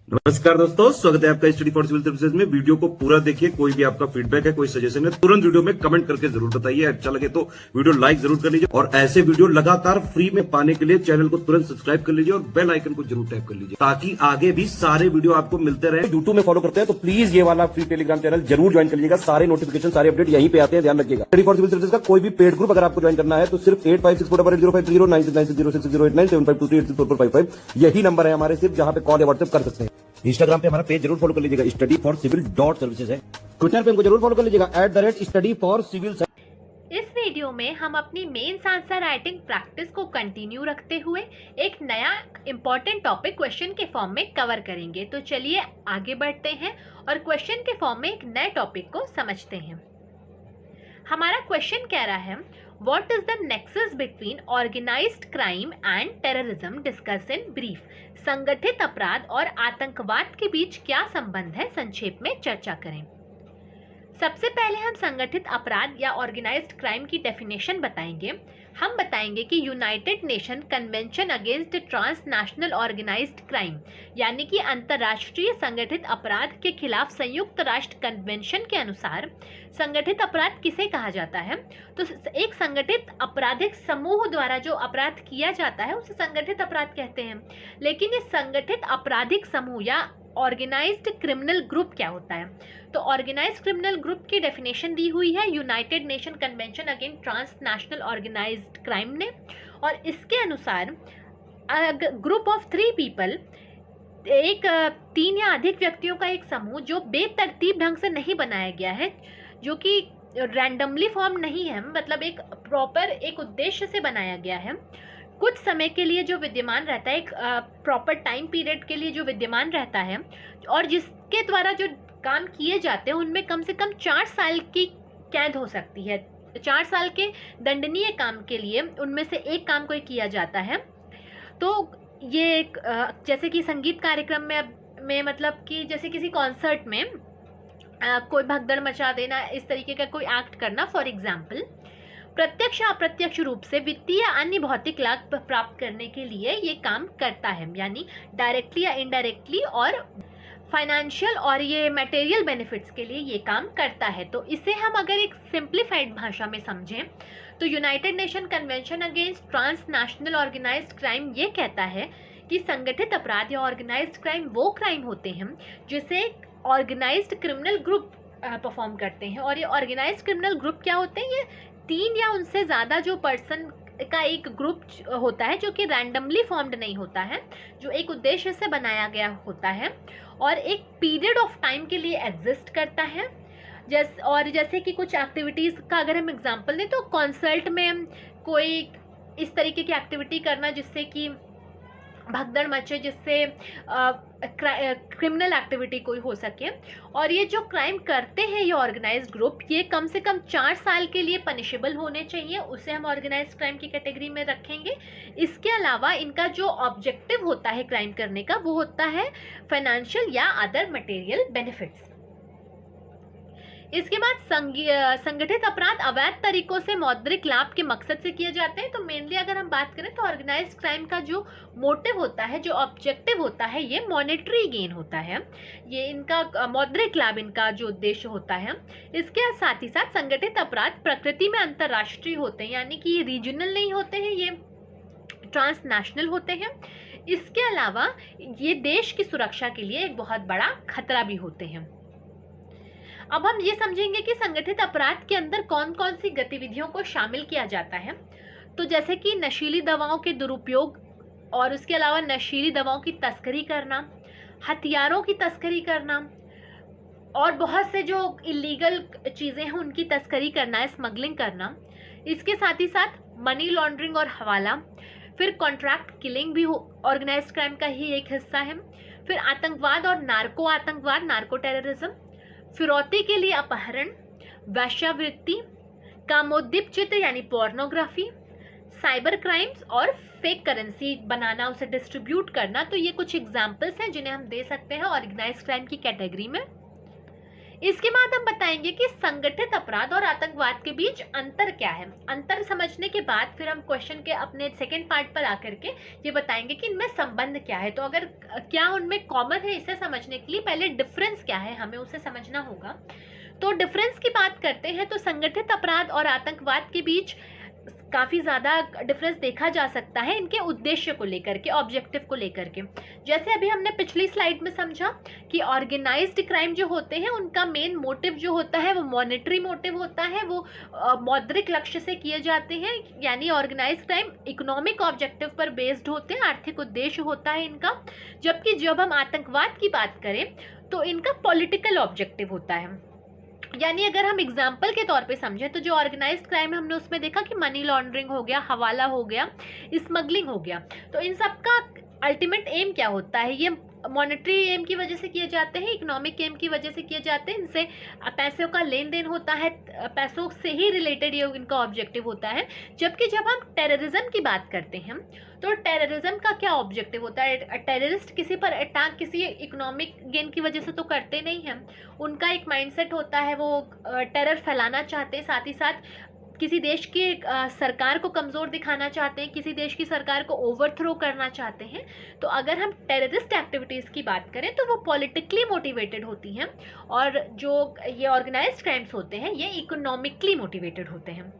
नमस्कार दोस्तों, स्वागत है आपका स्टडी फॉर सिविल सर्विसेज में। वीडियो को पूरा देखिए। कोई भी आपका फीडबैक है, कोई सजेशन है, तुरंत वीडियो में कमेंट करके जरूर बताइए। अच्छा लगे तो वीडियो लाइक जरूर कर लीजिए और ऐसे वीडियो लगातार फ्री में पाने के लिए चैनल को तुरंत सब्सक्राइब कर लीजिए और बेल आइकन को जरूर टैप कर लीजिए ताकि आगे भी सारे वीडियो आपको मिलते रहे। यूट्यूब में फॉलो करते हैं तो प्लीज ये वाला फ्री टेलीग्राम चैनल जरूर ज्वाइन कर लीजिएगा। सारे नोटिफिकेशन, सारे अपडेट यहीं पे आते हैं, ध्यान रखिएगा। स्टडी फॉर सिविल सर्विसेज का कोई भी पेड ग्रुप अगर आपको ज्वाइन करना है तो सिर्फ 856480560660897423864455 यही नंबर है हमारे, सिर्फ जहां पे कॉल या व्हाट्सएप कर सकते हैं। इंस्टाग्राम पे हमारा पेज जरूर फॉलो कर लीजिएगा, स्टडी फॉर सिविल .सर्विसेज है। ट्विटर पे हमको जरूर फॉलो कर लीजिएगा @study for civil। इस वीडियो में हम अपनी मेंस आंसर राइटिंग प्रैक्टिस को कंटिन्यू रखते हुए एक नया इंपॉर्टेंट टॉपिक क्वेश्चन के फॉर्म में कवर करेंगे। तो चलिए आगे बढ़ते हैं और क्वेश्चन के फॉर्म में एक नए टॉपिक को समझते हैं। हमारा क्वेश्चन कह रहा है, what is the nexus between organised crime and terrorism, discuss in brief. संगठित अपराध और आतंकवाद के बीच क्या संबंध है, संक्षेप में चर्चा करें। सबसे पहले हम संगठित अपराध या ऑर्गेनाइज्ड क्राइम की डेफिनेशन बताएंगे। हम बताएंगे कि United Nation convention against transnational organised crime यानी कि अंतर्राष्ट्रीय संगठित अपराध के खिलाफ संयुक्त राष्ट्र कन्वेंशन के अनुसार संगठित अपराध किसे कहा जाता है, तो एक संगठित आपराधिक समूह द्वारा जो अपराध किया जाता है उसे संगठित अपराध कहते हैं। लेकिन इस संगठित आपराधिक समूह या ऑर्गेनाइज्ड क्रिमिनल ग्रुप क्या होता है, तो ऑर्गेनाइज्ड क्रिमिनल ग्रुप की डेफिनेशन दी हुई है United Nation convention against transnational organised crime ने, और इसके अनुसार ग्रुप ऑफ 3 पीपल, एक 3 या अधिक व्यक्तियों का एक समूह जो बेतरतीब ढंग से नहीं बनाया गया है, जो कि रैंडमली फॉर्म नहीं है, मतलब एक प्रॉपर एक उद्देश्य से बनाया गया है, कुछ समय के लिए जो विद्यमान रहता है, एक प्रॉपर टाइम पीरियड के लिए जो विद्यमान रहता है, और जिसके द्वारा जो काम किए जाते हैं उनमें कम से कम 4 साल की कैद हो सकती है। 4 साल के दंडनीय काम के लिए उनमें से एक काम कोई किया जाता है। तो ये एक जैसे कि संगीत कार्यक्रम में मतलब कि जैसे किसी कॉन्सर्ट में कोई भगदड़ मचा देना, इस तरीके का कोई एक्ट करना फॉर एग्जाम्पल। प्रत्यक्ष या अप्रत्यक्ष रूप से वित्तीय या अन्य भौतिक लाभ प्राप्त करने के लिए ये काम करता है, यानी डायरेक्टली या इनडायरेक्टली, और फाइनेंशियल और ये मटेरियल बेनिफिट्स के लिए ये काम करता है। तो इसे हम अगर एक सिंप्लीफाइड भाषा में समझें तो United Nation convention against transnational organised crime ये कहता है कि संगठित अपराध या ऑर्गेनाइज्ड क्राइम वो क्राइम होते हैं जिसे ऑर्गेनाइज्ड क्रिमिनल ग्रुप परफॉर्म करते हैं। और ये ऑर्गेनाइज्ड क्रिमिनल ग्रुप क्या होते हैं, ये 3 या उनसे ज़्यादा जो पर्सन का एक ग्रुप होता है जो कि रैंडमली फॉर्म्ड नहीं होता है, जो एक उद्देश्य से बनाया गया होता है और एक पीरियड ऑफ टाइम के लिए एग्जिस्ट करता है। जैसे कि कुछ एक्टिविटीज़ का अगर हम एग्जांपल दें तो कॉन्सर्ट में कोई इस तरीके की एक्टिविटी करना जिससे कि भगदड़ मचे, जिससे क्रिमिनल एक्टिविटी कोई हो सके। और ये जो क्राइम करते हैं ये ऑर्गेनाइज्ड ग्रुप, ये कम से कम 4 साल के लिए पनिशेबल होने चाहिए, उसे हम ऑर्गेनाइज्ड क्राइम की कैटेगरी में रखेंगे। इसके अलावा इनका जो ऑब्जेक्टिव होता है क्राइम करने का वो होता है फाइनेंशियल या अदर मटेरियल बेनिफिट्स। इसके बाद संगठित अपराध अवैध तरीकों से मौद्रिक लाभ के मकसद से किए जाते हैं। तो मेनली अगर हम बात करें तो ऑर्गेनाइज्ड क्राइम का जो मोटिव होता है, जो ऑब्जेक्टिव होता है, ये मॉनेटरी गेन होता है, ये इनका मौद्रिक लाभ इनका जो उद्देश्य होता है। इसके साथ ही साथ संगठित अपराध प्रकृति में अंतर्राष्ट्रीय होते हैं, यानी कि ये रीजनल नहीं होते हैं, ये ट्रांसनेशनल होते हैं। इसके अलावा ये देश की सुरक्षा के लिए एक बहुत बड़ा खतरा भी होते हैं। अब हम ये समझेंगे कि संगठित अपराध के अंदर कौन कौन सी गतिविधियों को शामिल किया जाता है। तो जैसे कि नशीली दवाओं के दुरुपयोग और उसके अलावा नशीली दवाओं की तस्करी करना, हथियारों की तस्करी करना, और बहुत से जो इलीगल चीज़ें हैं उनकी तस्करी करना, स्मगलिंग करना। इसके साथ ही साथ मनी लॉन्ड्रिंग और हवाला, फिर कॉन्ट्रैक्ट किलिंग भी ऑर्गेनाइज्ड क्राइम का ही एक हिस्सा है। फिर आतंकवाद और नार्को आतंकवाद, नार्को टेररिज्म, फिरौती के लिए अपहरण, वेश्यावृत्ति, कामोद्दीप चित्र यानी पोर्नोग्राफी, साइबर क्राइम्स और फेक करेंसी बनाना, उसे डिस्ट्रीब्यूट करना। तो ये कुछ एग्जाम्पल्स हैं जिन्हें हम दे सकते हैं ऑर्गेनाइज्ड क्राइम की कैटेगरी में। इसके बाद हम बताएंगे कि संगठित अपराध और आतंकवाद के बीच अंतर क्या है। अंतर समझने के बाद फिर हम क्वेश्चन के अपने सेकेंड पार्ट पर आकर के ये बताएंगे कि इनमें संबंध क्या है। तो अगर क्या उनमें कॉमन है, इसे समझने के लिए पहले डिफरेंस क्या है हमें उसे समझना होगा। तो डिफरेंस की बात करते हैं तो संगठित अपराध और आतंकवाद के बीच काफ़ी ज़्यादा डिफरेंस देखा जा सकता है इनके उद्देश्य को लेकर के, ऑब्जेक्टिव को लेकर के। जैसे अभी हमने पिछली स्लाइड में समझा कि ऑर्गेनाइज्ड क्राइम जो होते हैं उनका मेन मोटिव जो होता है वो मॉनेटरी मोटिव होता है, वो मौद्रिक लक्ष्य से किए जाते हैं। यानी ऑर्गेनाइज्ड क्राइम इकोनॉमिक ऑब्जेक्टिव पर बेस्ड होते हैं, आर्थिक उद्देश्य होता है इनका। जबकि जब हम आतंकवाद की बात करें तो इनका पॉलिटिकल ऑब्जेक्टिव होता है। यानी अगर हम एग्जाम्पल के तौर पे समझें तो जो ऑर्गेनाइज्ड क्राइम हमने उसमें देखा कि मनी लॉन्ड्रिंग हो गया, हवाला हो गया, स्मगलिंग हो गया। तो इन सब का अल्टीमेट एम क्या होता है? ये मॉनेटरी एम की वजह से किए जाते हैं, इकोनॉमिक एम की वजह से किए जाते हैं। इनसे पैसों का लेन देन होता है, पैसों से ही रिलेटेड ये इनका ऑब्जेक्टिव होता है। जबकि जब हम टेररिज्म की बात करते हैं तो टेररिज्म का क्या ऑब्जेक्टिव होता है? टेररिस्ट किसी पर अटैक किसी इकोनॉमिक गेन की वजह से तो करते नहीं हैं। उनका एक माइंडसेट होता है, वो टेरर फैलाना चाहते हैं, साथ ही साथ किसी देश की सरकार को कमज़ोर दिखाना चाहते हैं, किसी देश की सरकार को ओवरथ्रो करना चाहते हैं। तो अगर हम टेररिस्ट एक्टिविटीज़ की बात करें तो वो पॉलिटिकली मोटिवेटेड होती हैं, और जो ये ऑर्गेनाइज्ड क्राइम्स होते हैं ये इकोनॉमिकली मोटिवेटेड होते हैं।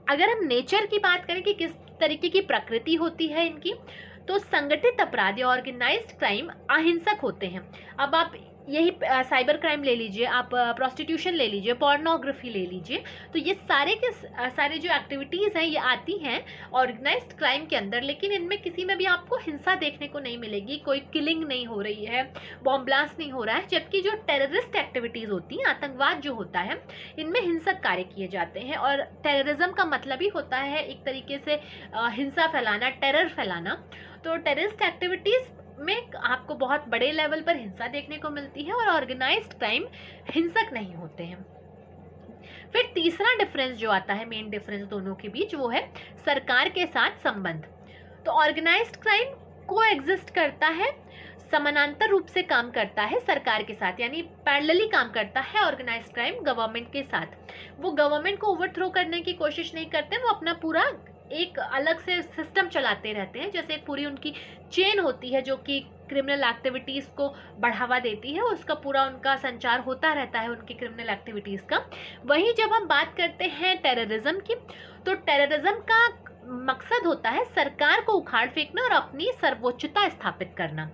अगर हम नेचर की बात करें कि किस तरीके की प्रकृति होती है इनकी, तो संगठित अपराध या ऑर्गेनाइज्ड क्राइम अहिंसक होते हैं। अब आप यही साइबर क्राइम ले लीजिए, आप प्रोस्टिट्यूशन ले लीजिए, पोर्नोग्राफी ले लीजिए, तो ये सारे के सारे जो एक्टिविटीज़ हैं ये आती हैं ऑर्गेनाइज्ड क्राइम के अंदर। लेकिन इनमें किसी में भी आपको हिंसा देखने को नहीं मिलेगी, कोई किलिंग नहीं हो रही है, बॉम्ब ब्लास्ट नहीं हो रहा है। जबकि जो टेररिस्ट एक्टिविटीज़ होती हैं, आतंकवाद जो होता है, इनमें हिंसक कार्य किए जाते हैं। और टेररिज्म का मतलब ही होता है एक तरीके से हिंसा फैलाना, टेरर फैलाना। तो टेररिस्ट एक्टिविटीज़ में आपको बहुत बड़े लेवल पर हिंसा देखने को मिलती है और ऑर्गेनाइज्ड क्राइम हिंसक नहीं होते हैं। फिर तीसरा डिफरेंस जो आता है, मेन डिफरेंस दोनों के बीच, वो है सरकार के साथ संबंध। तो ऑर्गेनाइज्ड क्राइम को एग्जिस्ट करता है, समानांतर रूप से काम करता है सरकार के साथ, यानी पैरेलली काम करता है ऑर्गेनाइज्ड क्राइम गवर्नमेंट के साथ। वो गवर्नमेंट को ओवरथ्रो करने की कोशिश नहीं करते, वो अपना पूरा एक अलग से सिस्टम चलाते रहते हैं। जैसे एक पूरी उनकी चेन होती है जो कि क्रिमिनल एक्टिविटीज़ को बढ़ावा देती है, उसका पूरा उनका संचार होता रहता है उनकी क्रिमिनल एक्टिविटीज़ का। वहीं जब हम बात करते हैं टेररिज्म की, तो टेररिज्म का मकसद होता है सरकार को उखाड़ फेंकना और अपनी सर्वोच्चता स्थापित करना।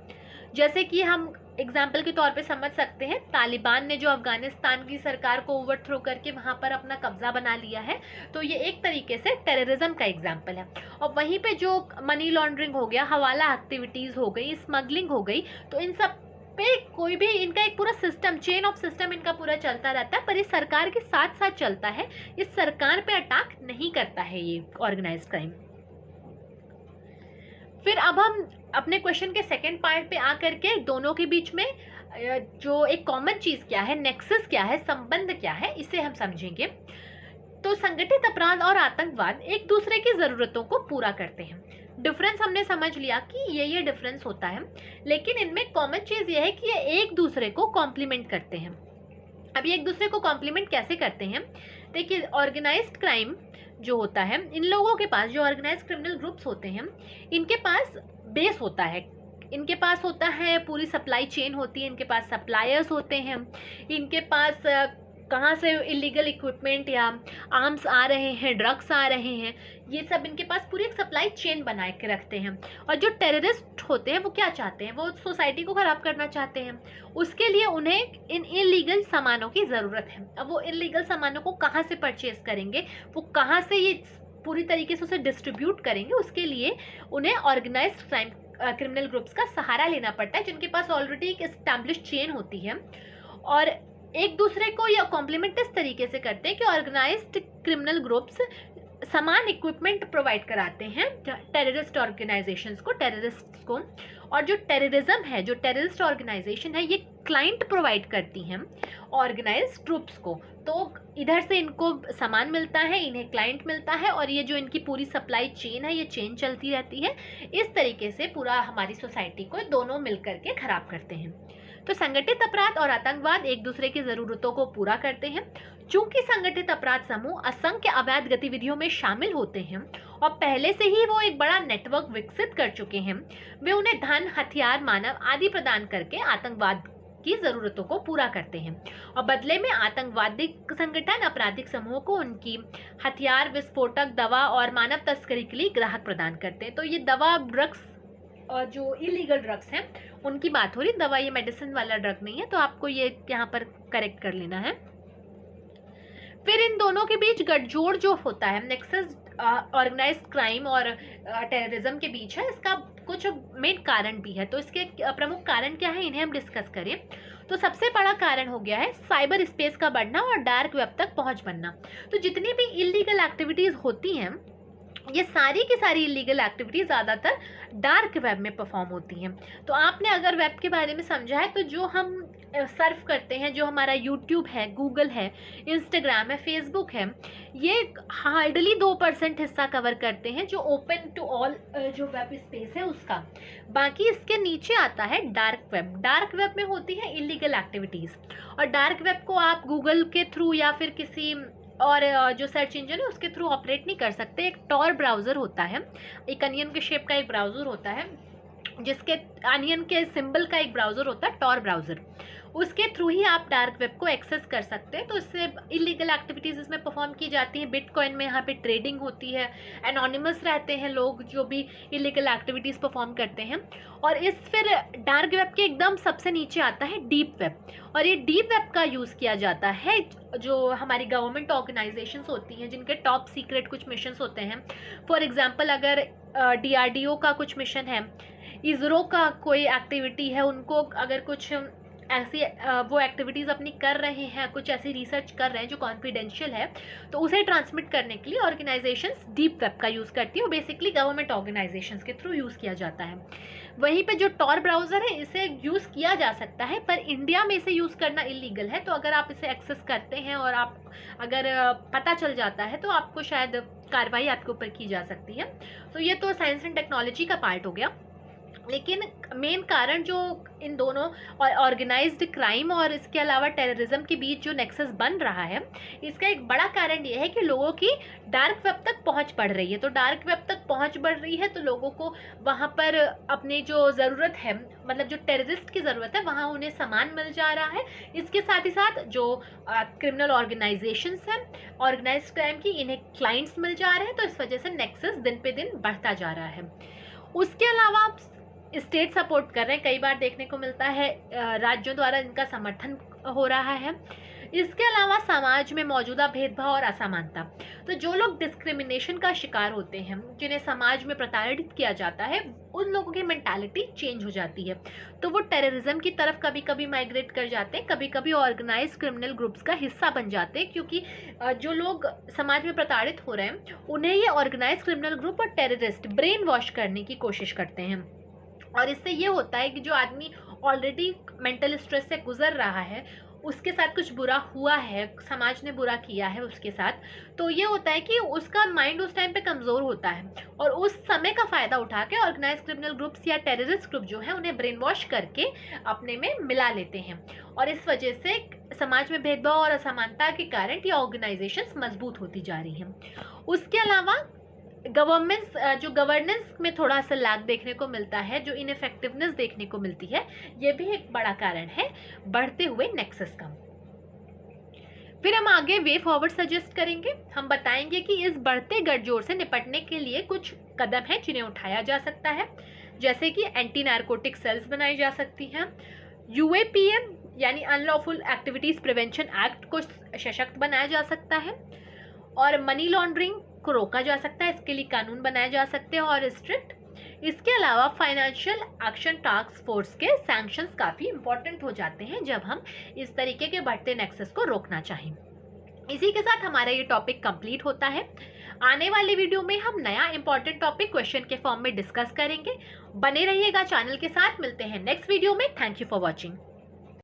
जैसे कि हम एग्जाम्पल के तौर पे समझ सकते हैं, तालिबान ने जो अफगानिस्तान की सरकार को ओवरथ्रो करके वहाँ पर अपना कब्जा बना लिया है, तो ये एक तरीके से टेररिज्म का एग्जाम्पल है। और वहीं पे जो मनी लॉन्ड्रिंग हो गया, हवाला एक्टिविटीज़ हो गई, स्मगलिंग हो गई, तो इन सब पे कोई भी इनका एक पूरा सिस्टम, चेन ऑफ सिस्टम इनका पूरा चलता रहता है, पर ये सरकार के साथ साथ चलता है। इस सरकार पे अटैक नहीं करता है ये ऑर्गेनाइज्ड क्राइम। फिर अब हम अपने क्वेश्चन के सेकंड पार्ट पे आकर के दोनों के बीच में जो एक कॉमन चीज़ क्या है, नेक्सस क्या है, संबंध क्या है, इसे हम समझेंगे। तो संगठित अपराध और आतंकवाद एक दूसरे की ज़रूरतों को पूरा करते हैं। डिफरेंस हमने समझ लिया कि ये डिफरेंस होता है, लेकिन इनमें कॉमन चीज़ ये है कि ये एक दूसरे को कॉम्प्लीमेंट करते हैं। अब ये एक दूसरे को कॉम्प्लीमेंट कैसे करते हैं? देखिए, ऑर्गेनाइज्ड क्राइम जो होता है, इन लोगों के पास, जो ऑर्गेनाइज्ड क्रिमिनल ग्रुप्स होते हैं, इनके पास बेस होता है, इनके पास होता है पूरी सप्लाई चेन होती है, इनके पास सप्लायर्स होते हैं, इनके पास कहाँ से इलीगल इक्विपमेंट या आर्म्स आ रहे हैं, ड्रग्स आ रहे हैं, ये सब इनके पास पूरी एक सप्लाई चेन बना के रखते हैं। और जो टेररिस्ट होते हैं वो क्या चाहते हैं? वो सोसाइटी को ख़राब करना चाहते हैं। उसके लिए उन्हें इन इलीगल सामानों की ज़रूरत है। अब वो इलीगल सामानों को कहाँ से परचेज़ करेंगे, वो कहाँ से ये पूरी तरीके से उसे डिस्ट्रीब्यूट करेंगे, उसके लिए उन्हें ऑर्गेनाइज्ड क्राइम क्रिमिनल ग्रुप्स का सहारा लेना पड़ता है, जिनके पास ऑलरेडी एक एस्टैब्लिश्ड चेन होती है। और एक दूसरे को ये कॉम्प्लीमेंट इस तरीके से करते हैं कि ऑर्गेनाइज्ड क्रिमिनल ग्रुप्स समान इक्विपमेंट प्रोवाइड कराते हैं टेररिस्ट ऑर्गेनाइजेशंस को, टेररिस्ट्स को। और जो टेररिज्म है, जो टेररिस्ट ऑर्गेनाइजेशन है, ये क्लाइंट प्रोवाइड करती हैं ऑर्गेनाइज्ड ग्रुप्स को। तो इधर से इनको सामान मिलता है, इन्हें क्लाइंट मिलता है, और ये जो इनकी पूरी सप्लाई चेन है, ये चेन चलती रहती है। इस तरीके से पूरा हमारी सोसाइटी को दोनों मिलकर के खराब करते हैं। तो संगठित अपराध और आतंकवाद एक दूसरे की जरूरतों को पूरा करते हैं। चूंकि संगठित अपराध समूह असंख्य अवैध गतिविधियों में शामिल होते हैं और पहले से ही वो एक बड़ा नेटवर्क विकसित कर चुके हैं, वे उन्हें धन, हथियार, मानव आदि प्रदान करके आतंकवाद की जरूरतों को पूरा करते हैं और बदले में आतंकवादी संगठन आपराधिक समूहों को उनकी हथियार, विस्फोटक, दवा और मानव तस्करी के लिए ग्राहक प्रदान करते हैं। तो ये दवा, ड्रग्स और जो इलीगल ड्रग्स हैं उनकी बात हो रही, दवा ये मेडिसिन वाला ड्रग नहीं है, तो आपको ये यहाँ पर करेक्ट कर लेना है। फिर इन दोनों के बीच गठजोड़ जो होता है, नेक्सस ऑर्गेनाइज्ड क्राइम और टेररिज्म के बीच है, इसका कुछ मेन कारण भी है। तो इसके प्रमुख कारण क्या है, इन्हें हम डिस्कस करें। तो सबसे बड़ा कारण हो गया है साइबर स्पेस का बढ़ना और डार्क वेब तक पहुंच बनना। तो जितनी भी इलीगल एक्टिविटीज होती हैं, ये सारी की सारी इलीगल एक्टिविटीज ज़्यादातर डार्क वेब में परफॉर्म होती हैं। तो आपने अगर वेब के बारे में समझा है, तो जो हम सर्फ करते हैं, जो हमारा यूट्यूब है, गूगल है, इंस्टाग्राम है, फेसबुक है, ये हार्डली 2% हिस्सा कवर करते हैं जो ओपन टू ऑल जो वेब स्पेस है उसका। बाकी इसके नीचे आता है डार्क वेब। डार्क वेब में होती है इलीगल एक्टिविटीज़, और डार्क वेब को आप गूगल के थ्रू या फिर किसी और जो सर्च इंजन है उसके थ्रू ऑपरेट नहीं कर सकते। एक टॉर ब्राउज़र होता है, एक अनियन के शेप का एक ब्राउज़र होता है, जिसके अनियन के सिंबल का एक ब्राउज़र होता है, टॉर ब्राउज़र, उसके थ्रू ही आप डार्क वेब को एक्सेस कर सकते हैं। तो इससे इलीगल एक्टिविटीज़ इसमें परफॉर्म की जाती हैं। बिटकॉइन में यहाँ पे ट्रेडिंग होती है, एनोनिमस रहते हैं लोग जो भी इलीगल एक्टिविटीज़ परफॉर्म करते हैं। और इस फिर डार्क वेब के एकदम सबसे नीचे आता है डीप वेब, और ये डीप वेब का यूज़ किया जाता है जो हमारी गवर्नमेंट ऑर्गेनाइजेशंस होती हैं, जिनके टॉप सीक्रेट कुछ मिशंस होते हैं। फॉर एग्जांपल अगर DRDO का कुछ मिशन है, इसरो का कोई एक्टिविटी है, उनको अगर कुछ ऐसी वो एक्टिविटीज़ अपनी कर रहे हैं, कुछ ऐसी रिसर्च कर रहे हैं जो कॉन्फिडेंशियल है, तो उसे ट्रांसमिट करने के लिए ऑर्गेनाइजेशंस डीप वेब का यूज़ करती है, और बेसिकली गवर्नमेंट ऑर्गेनाइजेशंस के थ्रू यूज़ किया जाता है। वहीं पे जो टॉर ब्राउज़र है, इसे यूज़ किया जा सकता है, पर इंडिया में इसे यूज़ करना इलीगल है। तो अगर आप इसे एक्सेस करते हैं और आप अगर पता चल जाता है, तो आपको शायद कार्रवाई आपके ऊपर की जा सकती है। तो ये तो साइंस एंड टेक्नोलॉजी का पार्ट हो गया। लेकिन मेन कारण जो इन दोनों ऑर्गेनाइज्ड क्राइम और इसके अलावा टेररिज्म के बीच जो नेक्सस बन रहा है, इसका एक बड़ा कारण ये है कि लोगों की डार्क वेब तक पहुंच बढ़ रही है। तो डार्क वेब तक पहुंच बढ़ रही है, तो लोगों को वहां पर अपनी जो ज़रूरत है, मतलब जो टेररिस्ट की ज़रूरत है, वहां उन्हें सामान मिल जा रहा है। इसके साथ ही साथ जो क्रिमिनल ऑर्गेनाइजेशंस हैं, ऑर्गेनाइज्ड क्राइम की, इन्हें क्लाइंट्स मिल जा रहे हैं। तो इस वजह से नेक्सस दिन पे दिन बढ़ता जा रहा है। उसके अलावा स्टेट सपोर्ट कर रहे हैं, कई बार देखने को मिलता है राज्यों द्वारा इनका समर्थन हो रहा है। इसके अलावा समाज में मौजूदा भेदभाव और असमानता, तो जो लोग डिस्क्रिमिनेशन का शिकार होते हैं, जिन्हें समाज में प्रताड़ित किया जाता है, उन लोगों की मेंटालिटी चेंज हो जाती है। तो वो टेररिज्म की तरफ कभी कभी माइग्रेट कर जाते हैं, कभी कभी ऑर्गेनाइज क्रिमिनल ग्रुप्स का हिस्सा बन जाते हैं, क्योंकि जो लोग समाज में प्रताड़ित हो रहे हैं उन्हें ये ऑर्गेनाइज क्रिमिनल ग्रुप और टेररिस्ट ब्रेन वॉश करने की कोशिश करते हैं। और इससे ये होता है कि जो आदमी ऑलरेडी मेंटल स्ट्रेस से गुजर रहा है, उसके साथ कुछ बुरा हुआ है, समाज ने बुरा किया है उसके साथ, तो ये होता है कि उसका माइंड उस टाइम पे कमज़ोर होता है, और उस समय का फ़ायदा उठा के ऑर्गेनाइज क्रिमिनल ग्रुप्स या टेररिस्ट ग्रुप जो है उन्हें ब्रेन वॉश करके अपने में मिला लेते हैं। और इस वजह से समाज में भेदभाव और असमानता के कारण ये ऑर्गेनाइजेशंस मजबूत होती जा रही हैं। उसके अलावा गवर्नेंस में थोड़ा सा लैग देखने को मिलता है, जो इनफेक्टिवनेस देखने को मिलती है, ये भी एक बड़ा कारण है बढ़ते हुए नेक्सस का। फिर हम आगे वे फॉरवर्ड सजेस्ट करेंगे। हम बताएंगे कि इस बढ़ते गठजोड़ से निपटने के लिए कुछ कदम हैं जिन्हें उठाया जा सकता है, जैसे कि एंटी नारकोटिक सेल्स बनाई जा सकती हैं, UAPM यानी अनलॉफुल एक्टिविटीज प्रिवेंशन एक्ट को सशक्त बनाया जा सकता है, और मनी लॉन्ड्रिंग को रोका जा सकता है, इसके लिए कानून बनाए जा सकते हैं और स्ट्रिक्ट। इसके अलावा फाइनेंशियल एक्शन टास्क फोर्स के सैंक्शंस काफ़ी इंपॉर्टेंट हो जाते हैं जब हम इस तरीके के बढ़ते नेक्सस को रोकना चाहें। इसी के साथ हमारा ये टॉपिक कंप्लीट होता है। आने वाले वीडियो में हम नया इंपॉर्टेंट टॉपिक क्वेश्चन के फॉर्म में डिस्कस करेंगे। बने रहिएगा चैनल के साथ। मिलते हैं नेक्स्ट वीडियो में। Thank you for watching.